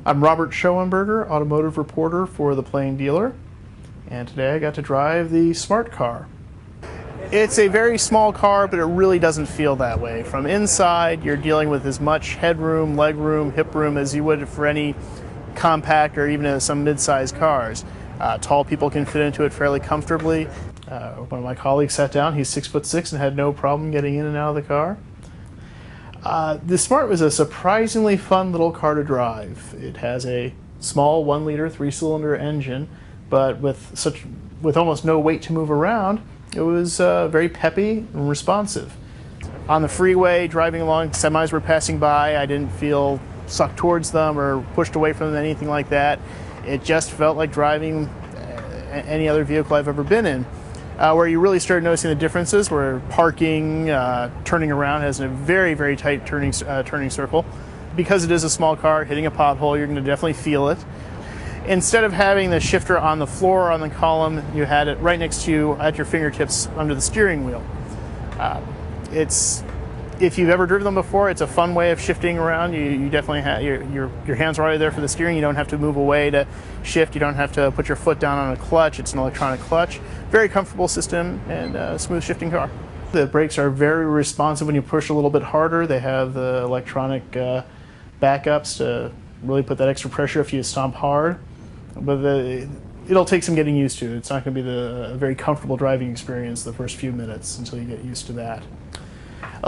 I'm Robert Schoenberger, automotive reporter for The Plain Dealer, and today I got to drive the Smart car. It's a very small car, but it really doesn't feel that way. From inside, you're dealing with as much headroom, legroom, hip room as you would for any compact or even some mid-sized cars. Tall people can fit into it fairly comfortably. One of my colleagues sat down, he's 6'6" and had no problem getting in and out of the car. The Smart was a surprisingly fun little car to drive. It has a small 1-liter 3-cylinder engine, but with almost no weight to move around, it was very peppy and responsive. On the freeway, driving along, semis were passing by. I didn't feel sucked towards them or pushed away from them, anything like that. It just felt like driving any other vehicle I've ever been in. Where you really start noticing the differences, where parking, turning around has a very, very tight turning circle. Because it is a small car, hitting a pothole, you're going to definitely feel it. Instead of having the shifter on the floor or on the column, you had it right next to you at your fingertips under the steering wheel. If you've ever driven them before, it's a fun way of shifting around. You definitely have your hands are already there for the steering. You don't have to move away to shift. You don't have to put your foot down on a clutch. It's an electronic clutch. Very comfortable system and smooth shifting car. The brakes are very responsive when you push a little bit harder. They have the electronic backups to really put that extra pressure if you stomp hard. But it'll take some getting used to. It's not going to be a very comfortable driving experience the first few minutes until you get used to that.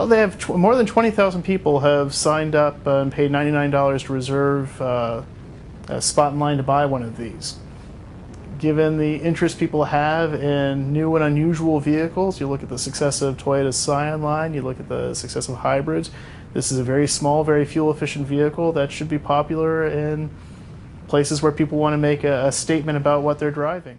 They have more than 20,000 people have signed up and paid $99 to reserve a spot in line to buy one of these. Given the interest people have in new and unusual vehicles, you look at the success of Toyota's Scion line, you look at the success of hybrids. This is a very small, very fuel-efficient vehicle that should be popular in places where people want to make a statement about what they're driving.